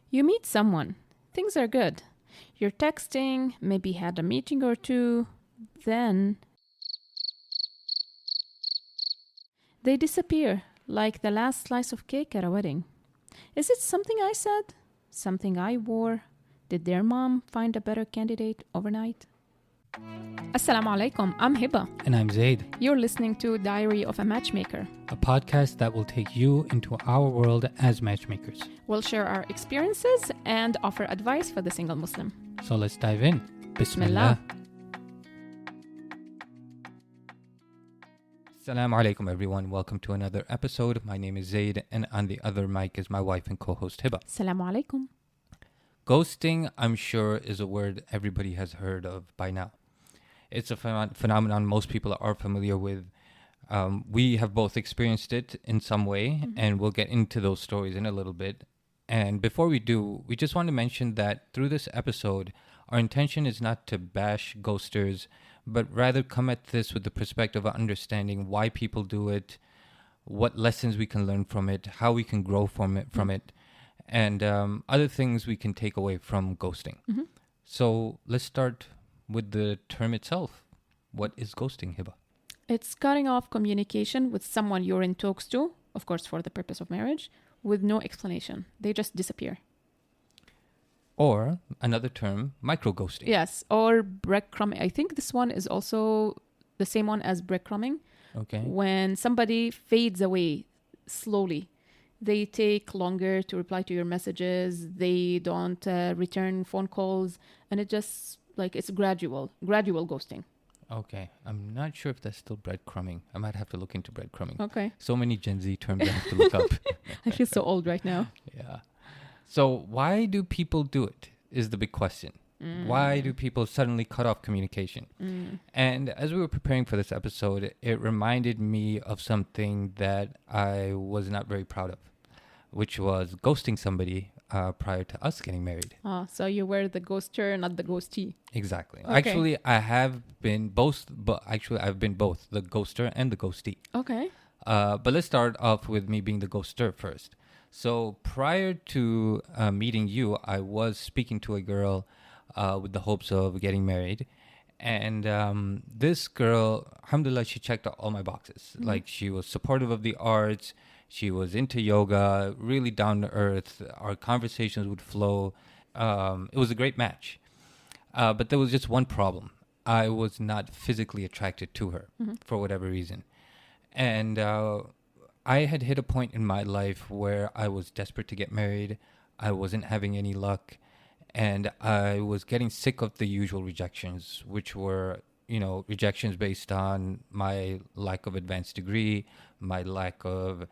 You meet someone, things are good. You're texting, maybe had a meeting or two, then they disappear like the last slice of cake at a wedding. Is it something I said? Something I wore? Did their mom find a better candidate overnight? Assalamu alaikum, I'm Hiba. And I'm Zaid, You're listening to Diary of a Matchmaker. a podcast that will take you into our world as matchmakers. We'll share our experiences and offer advice for the single Muslim. So let's dive in. Bismillah. Assalamu alaikum everyone. Welcome to another episode. My name is Zaid and on the other mic is my wife and co-host Hiba. Assalamu alaikum. Ghosting, I'm sure, is a word everybody has heard of by now. It's a phenomenon most people are familiar with. We have both experienced it in some way, and we'll get into those stories in a little bit. And before we do, we just want to mention that through this episode, our intention is not to bash ghosters, but rather come at this with the perspective of understanding why people do it, what lessons we can learn from it, how we can grow from it, and other things we can take away from ghosting. So let's start with the term itself. What is ghosting, Hiba? It's cutting off communication with someone you're in talks to, of course for the purpose of marriage, with no explanation. They just disappear. Or another term, micro-ghosting. Yes, or breadcrumbing. I think this one is also the same one as breadcrumbing. Okay. When somebody fades away slowly, they take longer to reply to your messages. They don't return phone calls, and it just it's gradual ghosting. Okay. I'm not sure if that's still breadcrumbing. I might have to look into breadcrumbing. Okay. So many Gen Z terms I have to look up. I feel so old right now. Yeah. So why do people do it is the big question. Why do people suddenly cut off communication? And as we were preparing for this episode, it reminded me of something that I was not very proud of, which was ghosting somebody prior to us getting married. So you were the ghoster, not the ghostee. Exactly. Okay. Actually, I have been both, I've been both the ghoster and the ghostee. Okay. But let's start off with me being the ghoster first. So prior to meeting you, I was speaking to a girl with the hopes of getting married. And this girl, alhamdulillah, she checked all my boxes. Like, she was supportive of the arts. She was into yoga, really down to earth. Our conversations would flow. It was a great match. But there was just one problem. I was not physically attracted to her for whatever reason. And I had hit a point in my life where I was desperate to get married. I wasn't having any luck. And I was getting sick of the usual rejections, which were, rejections based on my lack of advanced degree, my lack of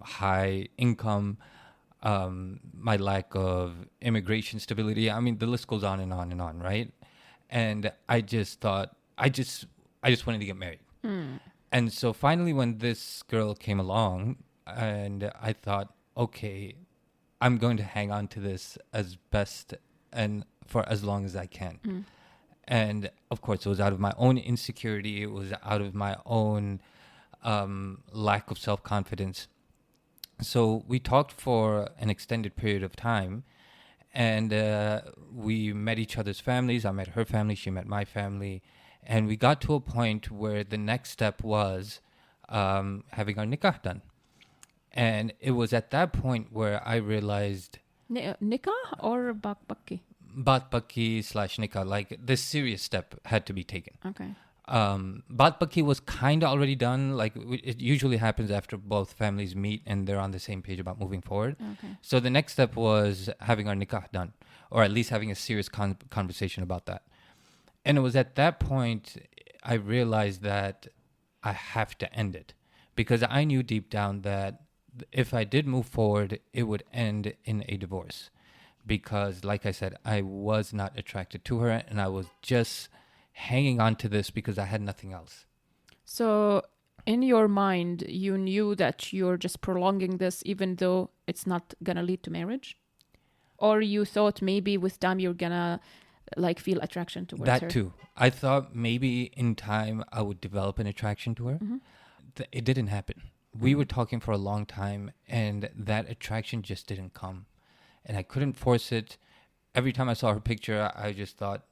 high income, my lack of immigration stability. I mean, the list goes on and on and on, right? And I just thought, I just wanted to get married. And so finally, when this girl came along, and I thought, okay, I'm going to hang on to this as best and for as long as I can. And of course, it was out of my own insecurity. It was out of my own lack of self-confidence. So we talked for an extended period of time, and we met each other's families. I met her family. She met my family. And we got to a point where the next step was having our nikah done. And it was at that point where I realized... Nikah or bakbaki? Batbaki / nikah, like this serious step had to be taken. Okay. Batbaki was kind of already done. Like, it usually happens after both families meet and they're on the same page about moving forward. Okay. So the next step was having our nikah done, or at least having a serious conversation about that. And it was at that point I realized that I have to end it, because I knew deep down that if I did move forward, it would end in a divorce. Because, like I said, I was not attracted to her, and I was just hanging on to this because I had nothing else. So in your mind, you knew that you're just prolonging this even though it's not going to lead to marriage? Or you thought maybe with time you're going to feel attraction towards her? That too. I thought maybe in time I would develop an attraction to her. It didn't happen. We were talking for a long time, and that attraction just didn't come. and I couldn't force it. Every time I saw her picture, I just thought,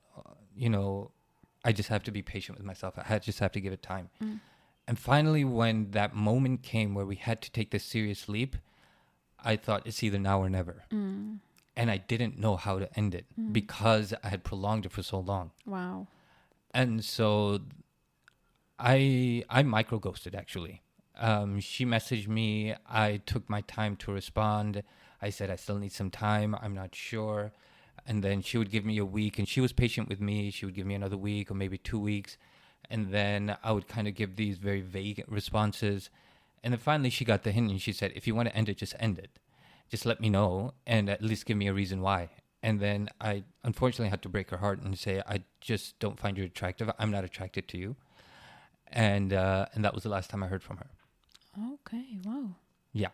you know, I just have to be patient with myself. Just have to give it time. And finally, when that moment came where we had to take this serious leap, I thought it's either now or never. And I didn't know how to end it because I had prolonged it for so long. Wow. And so I micro ghosted, actually. She messaged me. I took my time to respond. I said, I still need some time. I'm not sure. And then she would give me a week, and she was patient with me. She would give me another week or maybe 2 weeks. And then I would kind of give these very vague responses. And then finally she got the hint, and she said, if you want to end it, just end it. Just let me know and at least give me a reason why. And then I unfortunately had to break her heart and say, I just don't find you attractive. I'm not attracted to you. And that was the last time I heard from her. Okay, wow. Yeah.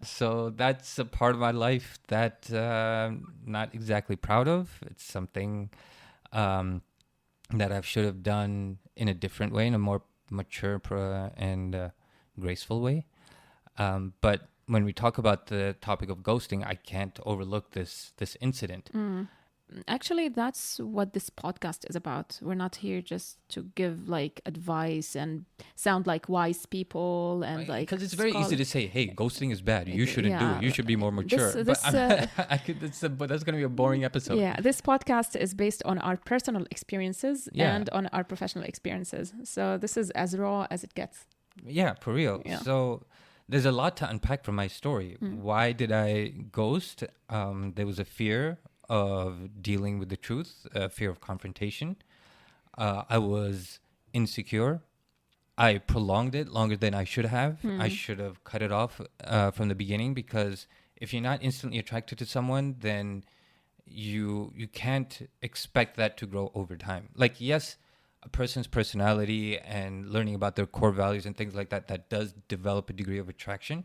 So that's a part of my life that not exactly proud of. It's something that I should have done in a different way, in a more mature and graceful way. But when we talk about the topic of ghosting, I can't overlook this incident. Actually, that's what this podcast is about. We're not here just to give like advice and sound like wise people and Right? like Because it's very easy to say, "Hey, ghosting is bad. You shouldn't do Yeah. it. You should be more mature." This, But that's going to be a boring episode. yeah, this podcast is based on our personal experiences Yeah. and on our professional experiences. So this is as raw as it gets. Yeah, for real. Yeah. So there's a lot to unpack from my story. Why did I ghost? There was a fear of dealing with the truth, a fear of confrontation. I was insecure. I prolonged it longer than I should have. I should have cut it off from the beginning, because if you're not instantly attracted to someone, then you can't expect that to grow over time. Like, yes, a person's personality and learning about their core values and things like that, that does develop a degree of attraction.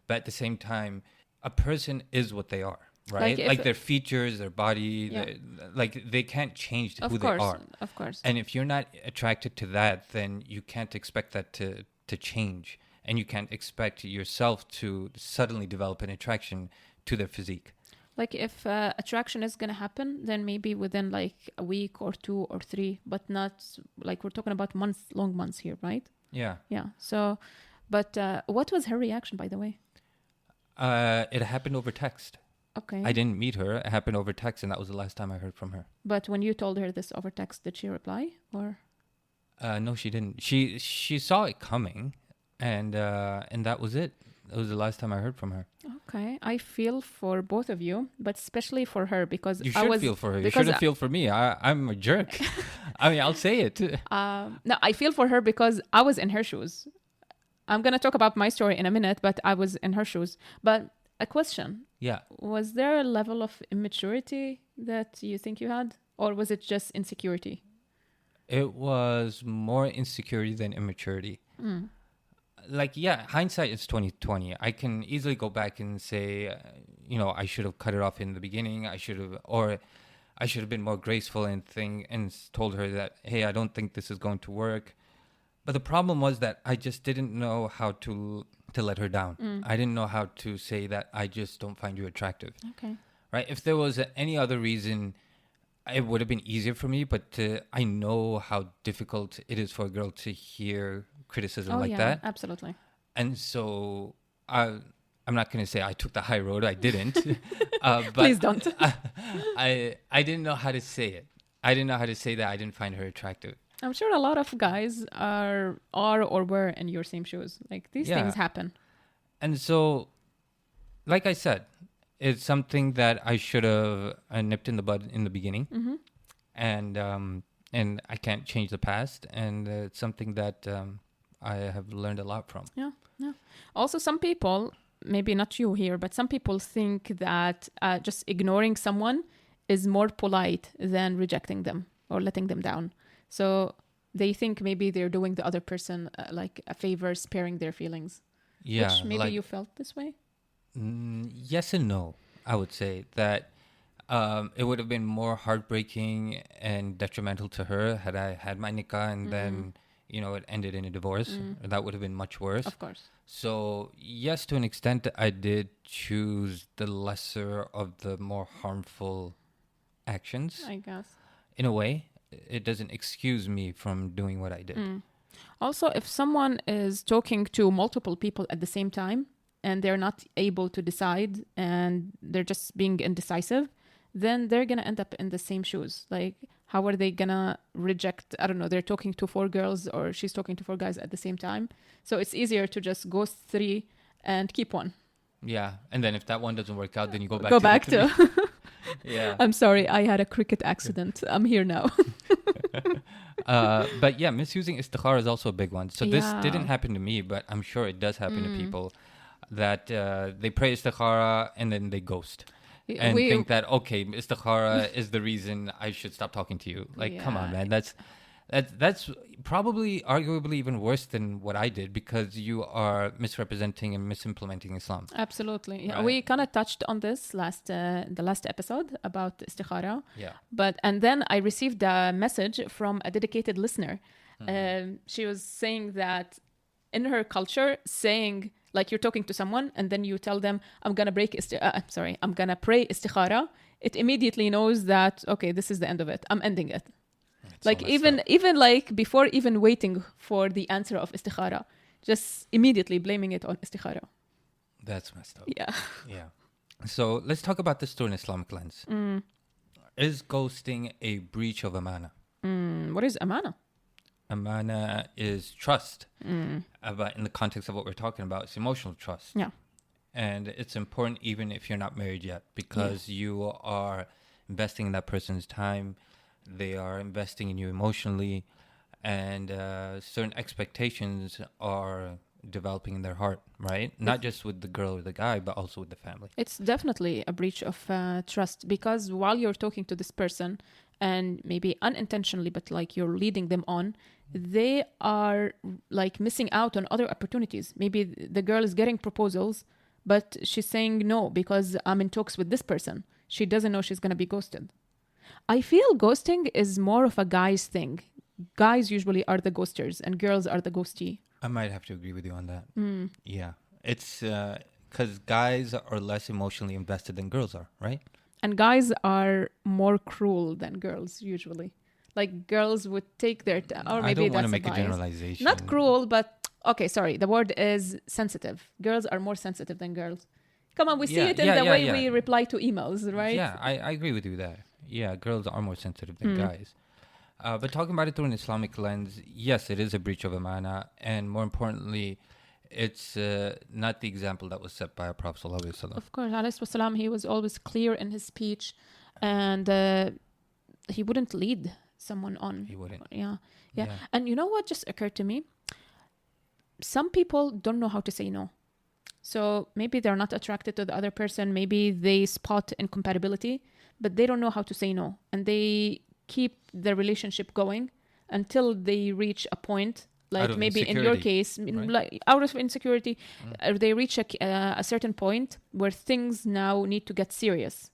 But at the same time, a person is what they are, right? Like their features, their body, like they can't change who they are. Of course. And if you're not attracted to that, then you can't expect that to change. And you can't expect yourself to suddenly develop an attraction to their physique. Like if attraction is going to happen, then maybe within like a week or 2 or 3, but not like we're talking about long months here, right? Yeah. Yeah. So, but what was her reaction, by the way? It happened over text. Okay. I didn't meet her. It happened over text, and that was the last time I heard from her. But when you told her this over text, did she reply or? No, she didn't. She saw it coming, and that was it. That was the last time I heard from her. Okay, I feel for both of you, but especially for her because You should feel for her. You shouldn't feel for me. I'm a jerk. I mean, I'll say it. No, I feel for her because I was in her shoes. I'm gonna talk about my story in a minute, but I was in her shoes. But a question: Yeah. was there a level of immaturity that you think you had, or was it just insecurity? It was more insecurity than immaturity. Like, yeah, hindsight is 2020. I can easily go back and say, I should have cut it off in the beginning. I should have been more graceful and told her that, hey, I don't think this is going to work. But the problem was that I just didn't know how to let her down. I didn't know how to say that I just don't find you attractive. Okay. Right? If there was any other reason, it would have been easier for me. But I know how difficult it is for a girl to hear criticism like that. Absolutely. And so I'm not going to say I took the high road. I didn't. But Please don't. I didn't know how to say it. I didn't know how to say that I didn't find her attractive. I'm sure a lot of guys are or were in your same shoes. Like these things happen. And so, like I said, it's something that I should have nipped in the bud in the beginning. And I can't change the past. And it's something that I have learned a lot from. Yeah. Also, some people, maybe not you here, but some people think that just ignoring someone is more polite than rejecting them or letting them down. So they think maybe they're doing the other person like a favor, sparing their feelings. Yeah. Which maybe you felt this way? Yes and no. I would say that it would have been more heartbreaking and detrimental to her had I had my nikah and then it ended in a divorce. That would have been much worse. Of course. So yes, to an extent, I did choose the lesser of the more harmful actions. I guess. In a way, it doesn't excuse me from doing what I did. Also, if someone is talking to multiple people at the same time and they're not able to decide and they're just being indecisive, then they're going to end up in the same shoes. Like, how are they going to reject? I don't know. They're talking to 4 girls or she's talking to 4 guys at the same time. So it's easier to just ghost 3 and keep one. Yeah. And then if that one doesn't work out, then you go back to the 3. Yeah. I'm sorry. I had a cricket accident. I'm here now. But yeah, misusing istikhara is also a big one. So this didn't happen to me, but I'm sure it does happen to people that they pray istikhara and then they ghost. And think that, okay, istikhara is the reason I should stop talking to you. Like, come on, man. That's probably arguably even worse than what I did, because you are misrepresenting and misimplementing Islam. Absolutely. Yeah. Right? We kind of touched on this the last episode about istikhara. Yeah. And then I received a message from a dedicated listener. She was saying that in her culture, saying, like, you're talking to someone and then you tell them, I'm going to pray istikhara. It immediately knows that, okay, this is the end of it. I'm ending it. That's like, even like before even waiting for the answer of istikhara, just immediately blaming it on istikhara. That's messed up. Yeah. Yeah. So let's talk about this through an Islamic lens. Is ghosting a breach of amana? What is amana? Amana is trust. But in the context of what we're talking about, it's emotional trust. Yeah. And it's important even if you're not married yet, because you are investing in that person's time. They are investing in you emotionally, and certain expectations are developing in their heart, right? Not just with the girl or the guy, but also with the family. It's definitely a breach of trust, because while you're talking to this person, and maybe unintentionally, but like you're leading them on, they are like missing out on other opportunities. Maybe the girl is getting proposals, but she's saying no because I'm in talks with this person. She doesn't know she's going to be ghosted. I feel ghosting is more of a guy's thing. Guys usually are the ghosters and girls are the ghostee. I might have to agree with you on that. Yeah. It's because guys are less emotionally invested than girls are, right? And guys are more cruel than girls usually. Like, girls would take their time. Or maybe I don't want to that's make a generalization. Not cruel, but okay, sorry. The word is sensitive. Girls are more sensitive than girls. Come on, we see it in the way we reply to emails, right? Yeah, I agree with you there. Yeah, girls are more sensitive than guys. But talking about it through an Islamic lens, yes, it is a breach of amana. And more importantly, it's not the example that was set by our Prophet Sallallahu Alaihi Wasallam. Of course, alayhi wasallam, he was always clear in his speech, and he wouldn't lead someone on. He wouldn't. Yeah. And you know what just occurred to me? Some people don't know how to say no. So maybe they're not attracted to the other person. Maybe they spot incompatibility, but they don't know how to say no. And they keep the relationship going until they reach a point, like maybe in your case, right? like out of insecurity, they reach a certain point where things now need to get serious.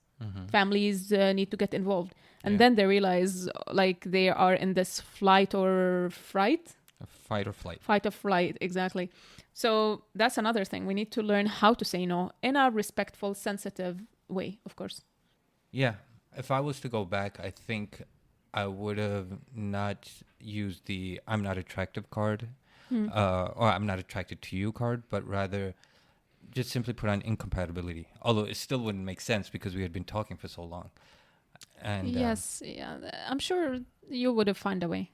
Families need to get involved. And then they realize like they are in this fight or flight. Fight or flight. Fight or flight, exactly. So that's another thing. We need to learn how to say no in a respectful, sensitive way, of course. Yeah. If I was to go back, I think I would have not used the I'm not attractive card or I'm not attracted to you card, but rather just simply put on incompatibility. Although it still wouldn't make sense because we had been talking for so long. And yes, I'm sure you would have found a way.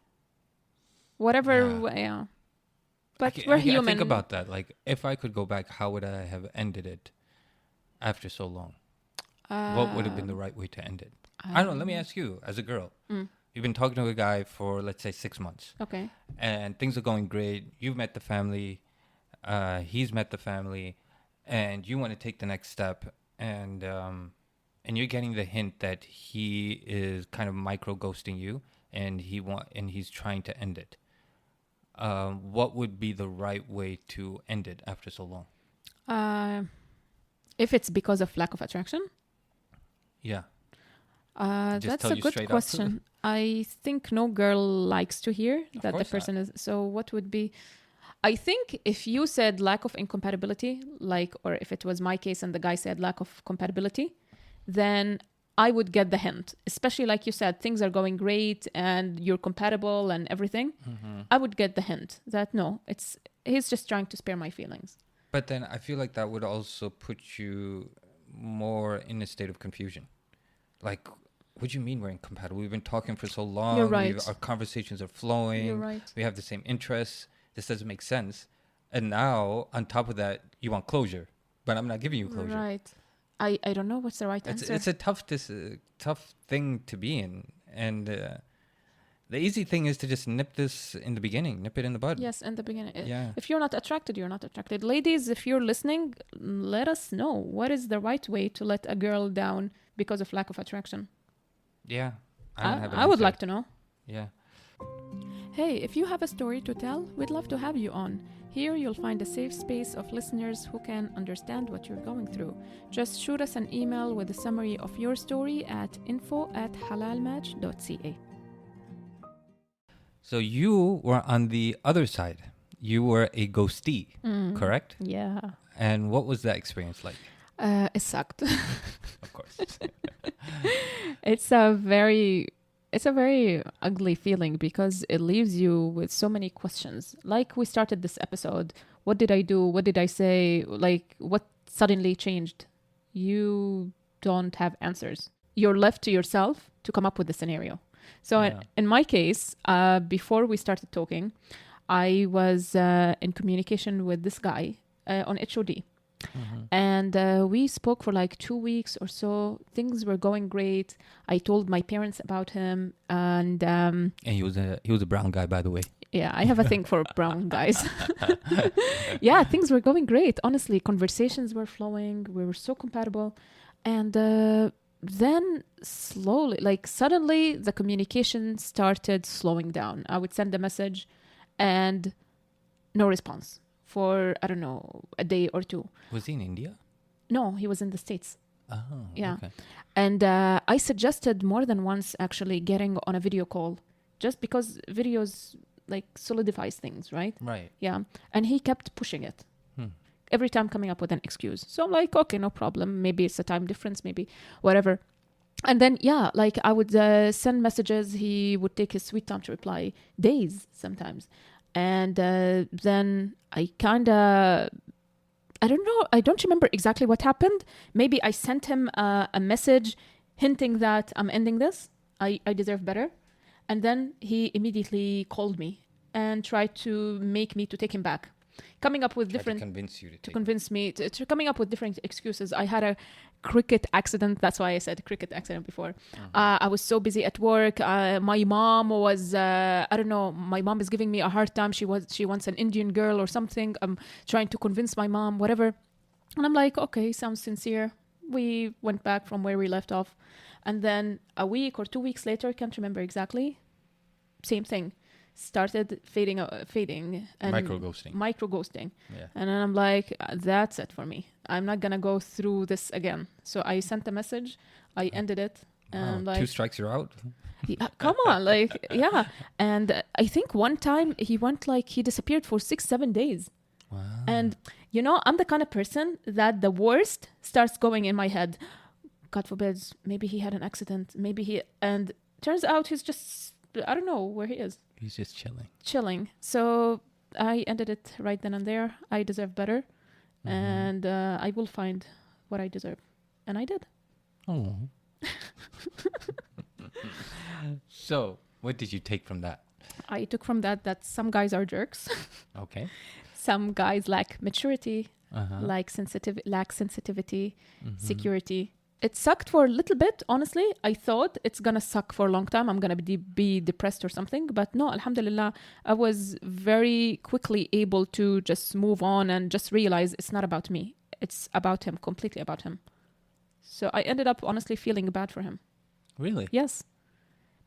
Whatever way, yeah. But we're human. I think about that. Like, if I could go back, how would I have ended it after so long? What would have been the right way to end it? I don't know. Let me ask you, as a girl. You've been talking to a guy for, let's say, 6 months. Okay. And things are going great. You've met the family. He's met the family. And you want to take the next step. And you're getting the hint that he is kind of micro-ghosting you. And he's trying to end it. What would be the right way to end it after so long? If it's because of lack of attraction? Yeah. Just That's tell a you good straight up? question. I think no girl likes to hear Of that the course not. person is. So what would be? I think if you said lack of incompatibility, like, or if it was my case and the guy said lack of compatibility, then I would get the hint. Especially like you said, things are going great and you're compatible and everything. Mm-hmm. I would get the hint that no, he's just trying to spare my feelings. But then I feel like that would also put you more in a state of confusion. Like, what do you mean we're incompatible? We've been talking for so long. You're right. Our conversations are flowing. You're right. We have the same interests. This doesn't make sense. And now, on top of that, you want closure. But I'm not giving you closure. Right. I don't know what's the right answer. It's a tough thing to be in. And the easy thing is to just nip this in the beginning. Nip it in the bud. Yes, in the beginning. Yeah. If you're not attracted, you're not attracted. Ladies, if you're listening, let us know. What is the right way to let a girl down because of lack of attraction? Yeah. don't have an I would answer. like to know. Yeah. Hey, if you have a story to tell, we'd love to have you on. Here you'll find a safe space of listeners who can understand what you're going through. Just shoot us an email with a summary of your story at info@halalmatch.ca. So you were on the other side. You were a ghostee, correct? Yeah. And what was that experience like? It sucked. Of course. It's a very ugly feeling because it leaves you with so many questions. Like we started this episode, what did I do? What did I say? Like what suddenly changed? You don't have answers. You're left to yourself to come up with the scenario. So Yeah. in my case, before we started talking, I was in communication with this guy on HOD. Mm-hmm. And we spoke for like 2 weeks or so. Things were going great. I told my parents about him, and And he was a brown guy, by the way. yeah, I have a thing for brown guys. Yeah, things were going great. Honestly, conversations were flowing. We were so compatible, and then slowly, like suddenly, the communication started slowing down. I would send a message, and no response for, I don't know, a day or two. Was he in India? No, he was in the States. Oh, Yeah. okay. And I suggested more than once actually getting on a video call just because videos like solidifies things, right? Right. Yeah. And he kept pushing it. Hmm. Every time coming up with an excuse. So I'm like, okay, no problem. Maybe it's a time difference, maybe whatever. And then, yeah, like I would send messages. He would take his sweet time to reply, days sometimes. And then I kind of, I don't know, I don't remember exactly what happened. Maybe I sent him a message hinting that I'm ending this. I deserve better. And then he immediately called me and tried to make me to take him back. Coming up with different... to convince you to convince me to coming up with different excuses. I had a cricket accident. That's why I said cricket accident before. I was so busy at work. My mom was I don't know, my mom is giving me a hard time. She wants an Indian girl or something. I'm trying to convince my mom, whatever. And I'm like, okay, sounds sincere. We went back from where we left off. And then a week or 2 weeks later, can't remember exactly, same thing. Started fading and Micro ghosting. Yeah. And then I'm like, that's it for me. I'm not gonna go through this again. So I sent a message, I ended it, and Wow, like 2 strikes, you're out. yeah, come on, like yeah. And I think one time he disappeared for 6-7 days. Wow. And you know, I'm the kind of person that the worst starts going in my head. God forbid, maybe he had an accident, and turns out he's just, I don't know where he is. He's just Chilling. So I ended it right then and there. I deserve better. And I will find what I deserve. And I did. Oh. So, what did you take from that? I took from that some guys are jerks. Okay. Some guys lack maturity, Uh-huh. lack sensitivity, security. It sucked for a little bit, honestly. I thought it's going to suck for a long time. I'm going to be depressed or something. But no, alhamdulillah, I was very quickly able to just move on and just realize it's not about me. It's about him, completely about him. So I ended up honestly feeling bad for him. Really? Yes.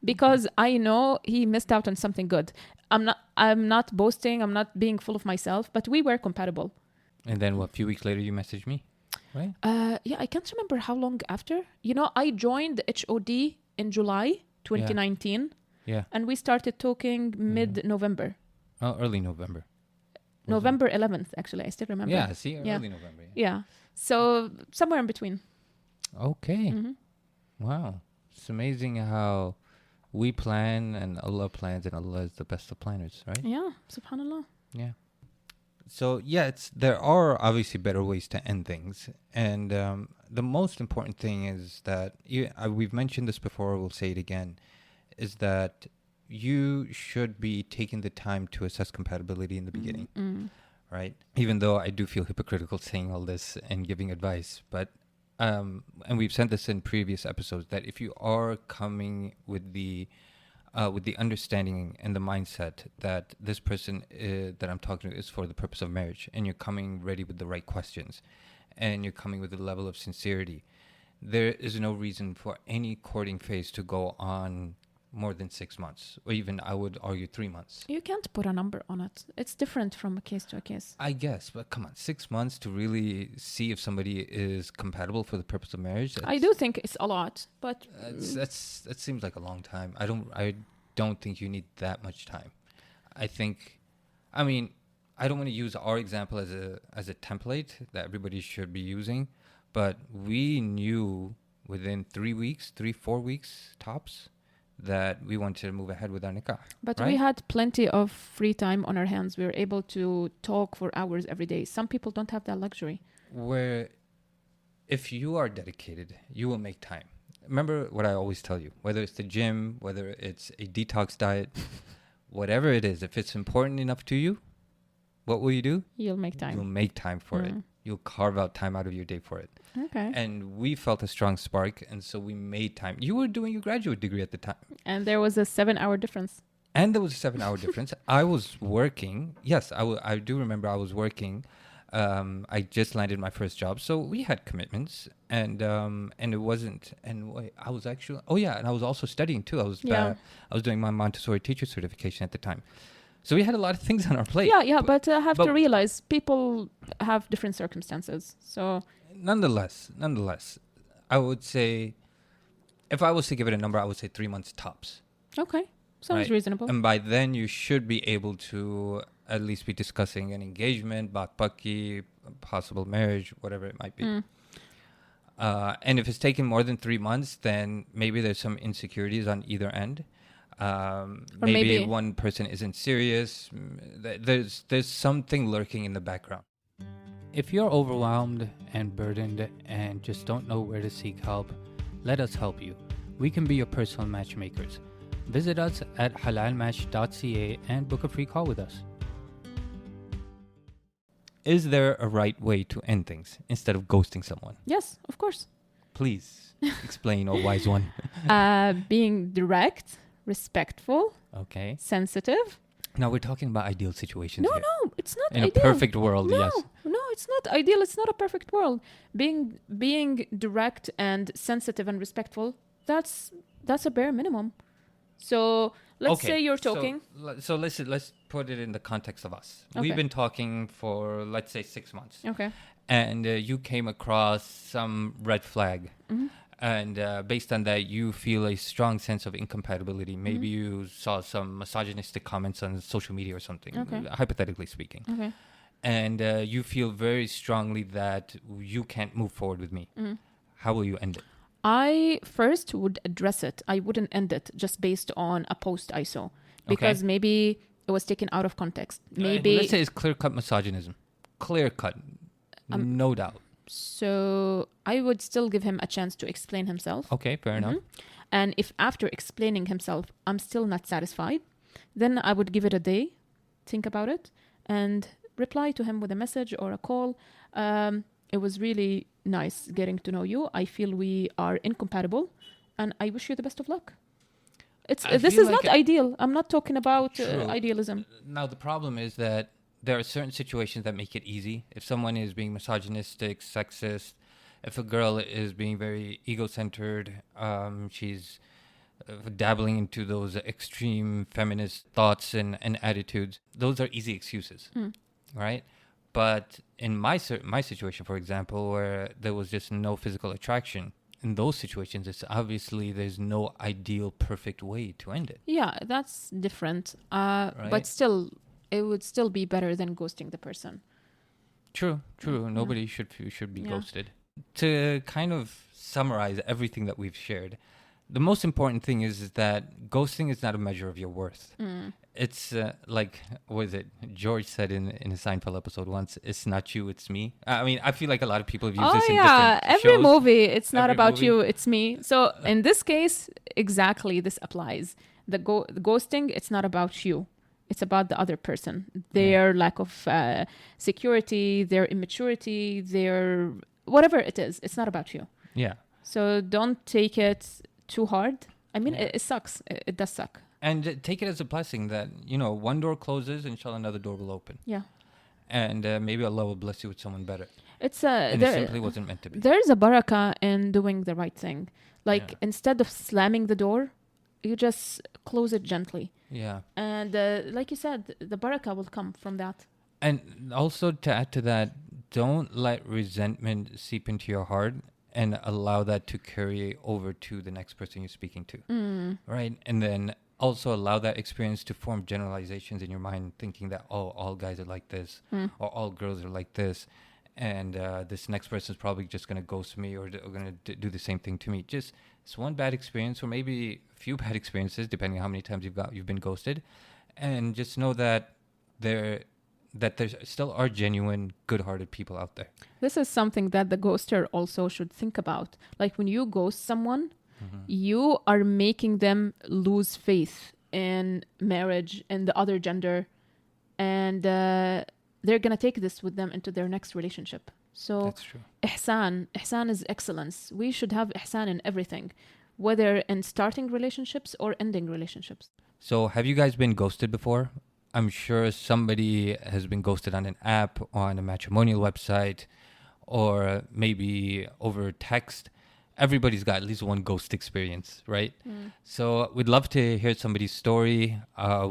Because I know he missed out on something good. I'm not boasting. I'm not being full of myself, but we were compatible. And then a few weeks later you messaged me, right? Yeah, I can't remember how long after. You know, I joined HOD in July 2019. Yeah. And we started talking mid-November. Oh, early November. November 11th, actually. I still remember. Yeah, see, early November. Yeah. So somewhere in between. Okay. Wow. It's amazing how we plan and Allah plans, and Allah is the best of planners, right? Yeah, subhanallah. Yeah. So, yeah, there are obviously better ways to end things. And the most important thing is that, we've mentioned this before, we'll say it again, is that you should be taking the time to assess compatibility in the beginning, right? Even though I do feel hypocritical saying all this and giving advice, but and we've said this in previous episodes, that if you are coming with the understanding and the mindset that this person that I'm talking to is for the purpose of marriage, and you're coming ready with the right questions, and you're coming with a level of sincerity, there is no reason for any courting phase to go on more than 6 months, or even I would argue 3 months. You can't put a number on it. It's different from a case to a case. I guess, but come on, 6 months to really see if somebody is compatible for the purpose of marriage. I do think it's a lot, but that seems like a long time. I don't think you need that much time. I don't want to use our example as a template that everybody should be using, but we knew within 4 weeks tops that we wanted to move ahead with our nikah. But right? we had plenty of free time on our hands. We were able to talk for hours every day. Some people don't have that luxury. Where if you are dedicated, you will make time. Remember what I always tell you, whether it's the gym, whether it's a detox diet, whatever it is, if it's important enough to you, what will you do? You'll make time. You'll make time for it. You'll carve out time out of your day for it. Okay. And we felt a strong spark, and so we made time. You were doing your graduate degree at the time. And there was a 7-hour difference. And there was a 7-hour difference. I was working. Yes, I do remember I was working. I just landed my first job, so we had commitments, and it wasn't. And I was actually. Oh yeah, and I was also studying too. I was doing my Montessori teacher certification at the time. So we had a lot of things on our plate. Yeah, but I have to realize people have different circumstances. So nonetheless, I would say, if I was to give it a number, I would say 3 months tops. Okay, sounds reasonable. And by then, you should be able to at least be discussing an engagement, bakbaki, possible marriage, whatever it might be. And if it's taken more than 3 months, then maybe there's some insecurities on either end. Maybe one person isn't serious. There's something lurking in the background. If you're overwhelmed and burdened and just don't know where to seek help, let us help you. We can be your personal matchmakers. Visit us at halalmatch.ca and book a free call with us. Is there a right way to end things instead of ghosting someone? Yes, of course. Please explain, oh wise one. Being direct, respectful, sensitive. Now we're talking about ideal situations. No, it's not in ideal. A perfect world. Yes. No, it's not ideal. It's not a perfect world. Being direct and sensitive and respectful, that's a bare minimum. So let's say you're talking. So let's put it in the context of us. Okay. We've been talking for, let's say, 6 months. Okay. And you came across some red flag. Mm-hmm. And based on that, you feel a strong sense of incompatibility. Maybe you saw some misogynistic comments on social media or something, hypothetically speaking. Okay. And you feel very strongly that you can't move forward with me. How will you end it? I first would address it. I wouldn't end it just based on a post I saw. Because maybe it was taken out of context. Maybe let's say it's clear-cut misogynism. Clear-cut. No doubt. So I would still give him a chance to explain himself. Okay, fair enough. And if after explaining himself, I'm still not satisfied, then I would give it a day, think about it, and reply to him with a message or a call. It was really nice getting to know you. I feel we are incompatible, and I wish you the best of luck. This is not ideal. I'm not talking about idealism. Now, the problem is that there are certain situations that make it easy. If someone is being misogynistic, sexist, if a girl is being very ego-centered, she's dabbling into those extreme feminist thoughts and attitudes, those are easy excuses, right? But in my situation, for example, where there was just no physical attraction, in those situations, it's obviously there's no ideal, perfect way to end it. Yeah, that's different. Right? But still, it would still be better than ghosting the person. True. Yeah. Nobody should be Yeah. ghosted. To kind of summarize everything that we've shared, the most important thing is that ghosting is not a measure of your worth. It's like, what is it? George said in a Seinfeld episode once, it's not you, it's me. I mean, I feel like a lot of people have used this in different every shows. movie, it's not Every about movie. you, it's me. So in this case, exactly this applies. The ghosting, it's not about you. It's about the other person. Their lack of security, their immaturity, their whatever it is. It's not about you. Yeah. So don't take it too hard. I mean, Yeah. it sucks. It does suck. And take it as a blessing that, one door closes, inshallah, another door will open. Yeah. And maybe Allah will bless you with someone better. It's And it simply wasn't meant to be. There's a barakah in doing the right thing. Like, instead of slamming the door, you just close it gently. Yeah. And like you said, the barakah will come from that. And also to add to that, don't let resentment seep into your heart and allow that to carry over to the next person you're speaking to. Right? And then also allow that experience to form generalizations in your mind, thinking that, all guys are like this, or all girls are like this, and this next person is probably just going to ghost me or going to do the same thing to me. Just, it's one bad experience, or maybe a few bad experiences, depending on how many times you've been ghosted, and just know that there still are genuine, good-hearted people out there. This is something that the ghoster also should think about. Like, when you ghost someone, you are making them lose faith in marriage and the other gender, and they're gonna take this with them into their next relationship. So That's true. ihsan is excellence. We should have ihsan in everything, whether in starting relationships or ending relationships. So have you guys been ghosted before? I'm sure somebody has been ghosted on an app, on a matrimonial website, or maybe over text. Everybody's got at least one ghost experience, right? So we'd love to hear somebody's story.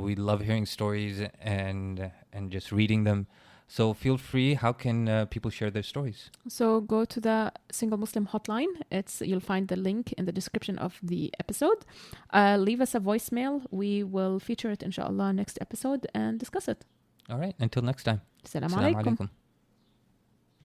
We love hearing stories and just reading them. So feel free. How can people share their stories? So go to the Single Muslim Hotline. You'll find the link in the description of the episode. Leave us a voicemail. We will feature it, inshallah, next episode and discuss it. All right. Until next time. Assalamu Assalamu alaikum. alaikum.